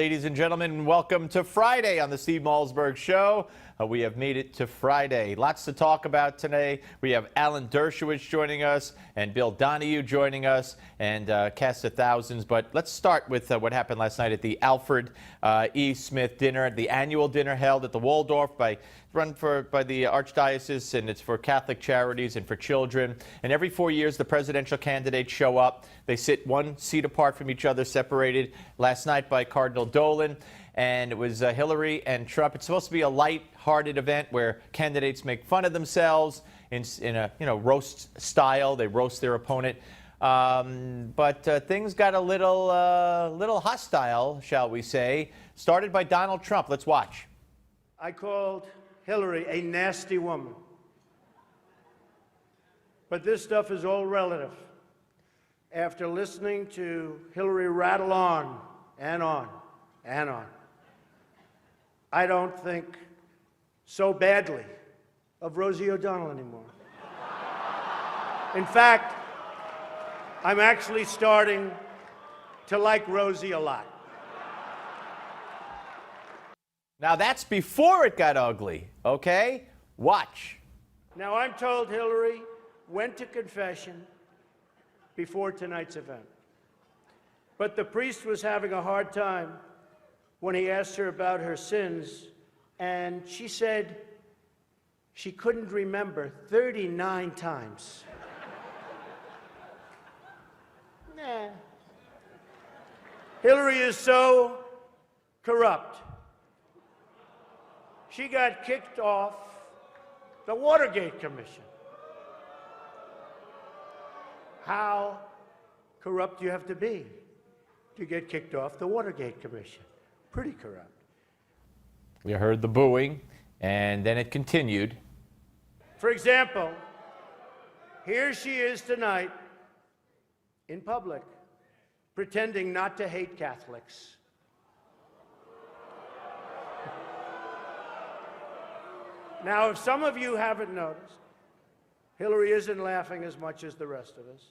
ladies and gentlemen, welcome to Friday on the Steve Malzberg Show. We have made it to Friday. Lots to talk about today. We have Alan Dershowitz joining us and Bill Donahue joining us and cast of thousands. But let's start with what happened last night at the Alfred E. Smith dinner, the annual dinner held at the Waldorf by the Archdiocese, and it's for Catholic charities and for children. And every 4 years, the presidential candidates show up. They sit one seat apart from each other, separated last night by Cardinal Dolan. And it was Hillary and Trump. It's supposed to be a light-hearted event where candidates make fun of themselves in a roast style. They roast their opponent. But things got a little hostile, shall we say. Started by Donald Trump. Let's watch. I called Hillary a nasty woman. But this stuff is all relative. After listening to Hillary rattle on and on and on, I don't think so badly of Rosie O'Donnell anymore. In fact, I'm actually starting to like Rosie a lot. Now that's before it got ugly, okay? Watch. Now I'm told Hillary went to confession before tonight's event. But the priest was having a hard time when he asked her about her sins, and she said she couldn't remember 39 times. Nah. Hillary is so corrupt. She got kicked off the Watergate Commission. How corrupt do you have to be to get kicked off the Watergate Commission? Pretty corrupt. We heard the booing, and then it continued. For example, here she is tonight in public, pretending not to hate Catholics. Now, if some of you haven't noticed, Hillary isn't laughing as much as the rest of us.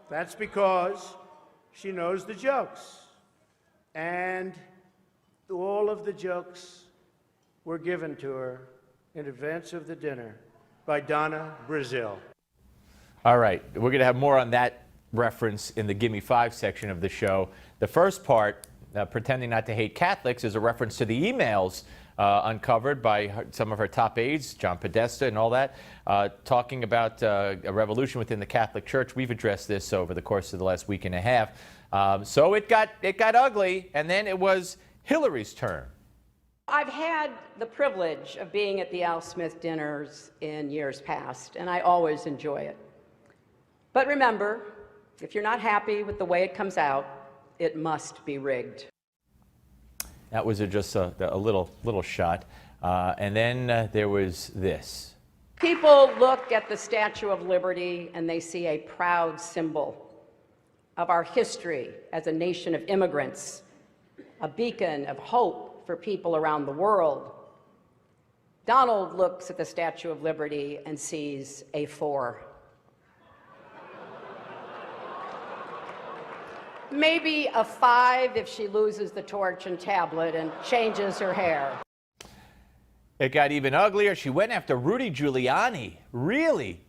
That's because she knows the jokes. And all of the jokes were given to her in advance of the dinner by Donna Brazil. All right, we're going to have more on that reference in the Gimme 5 section of the show. The first part, pretending not to hate Catholics, is a reference to the emails uncovered by some of her top aides, John Podesta and all that, talking about a revolution within the Catholic Church. We've addressed this over the course of the last week and a half. So it got ugly, and then it was Hillary's turn. I've had the privilege of being at the Al Smith dinners in years past, and I always enjoy it. But remember, if you're not happy with the way it comes out, it must be rigged. That was just a little shot. And then there was this. People look at the Statue of Liberty and they see a proud symbol of our history as a nation of immigrants, a beacon of hope for people around the world. Donald looks at the Statue of Liberty and sees a 4. Maybe a 5 if she loses the torch and tablet and changes her hair. It got even uglier. She went after Rudy Giuliani. Really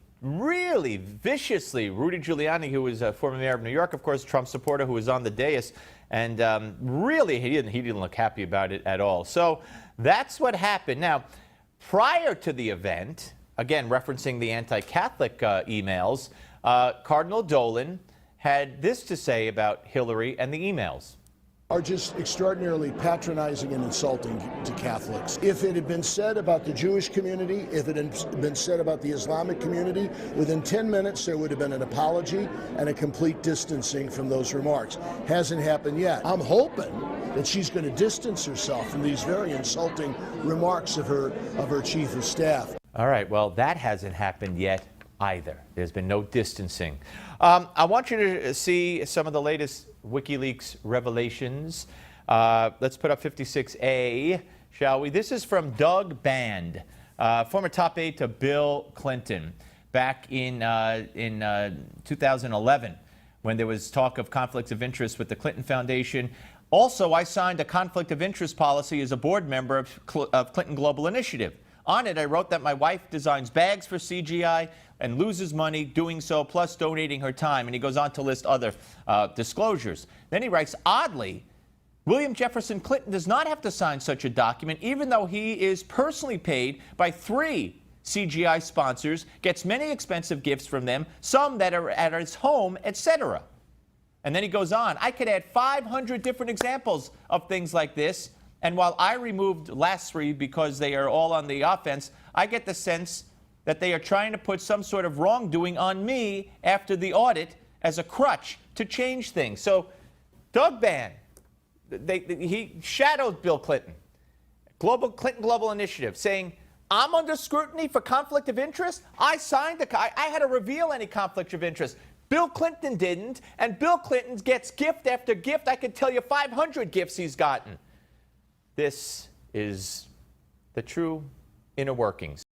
viciously. Rudy Giuliani, who was a former mayor of New York, of course, Trump supporter, who was on the dais. And really, he didn't look happy about it at all. So that's what happened. Now, prior to the event, again, referencing the anti-Catholic emails, Cardinal Dolan had this to say about Hillary and the emails. Are just extraordinarily patronizing and insulting to Catholics. If it had been said about the Jewish community, if it had been said about the Islamic community, within 10 minutes there would have been an apology and a complete distancing from those remarks. Hasn't happened yet. I'm hoping that she's going to distance herself from these very insulting remarks of her chief of staff. All right, well, that hasn't happened yet either. There's been no distancing. I want you to see some of the latest WikiLeaks revelations. Let's put up 56A, shall we? This is from Doug Band, former top aide to Bill Clinton, back in 2011, when there was talk of conflicts of interest with the Clinton Foundation. Also, I signed a conflict of interest policy as a board member of Clinton Global Initiative. On it, I wrote that my wife designs bags for CGI and loses money doing so, plus donating her time. And he goes on to list other disclosures. Then he writes, oddly, William Jefferson Clinton does not have to sign such a document, even though he is personally paid by 3 CGI sponsors, gets many expensive gifts from them, some that are at his home, etc. And then he goes on, I could add 500 different examples of things like this. And while I removed last 3 because they are all on the offense, I get the sense that they are trying to put some sort of wrongdoing on me after the audit as a crutch to change things. So Doug Bann, he shadowed Bill Clinton, Clinton Global Initiative, saying, I'm under scrutiny for conflict of interest. I had to reveal any conflict of interest. Bill Clinton didn't, and Bill Clinton gets gift after gift. I could tell you 500 gifts he's gotten. This is the true inner workings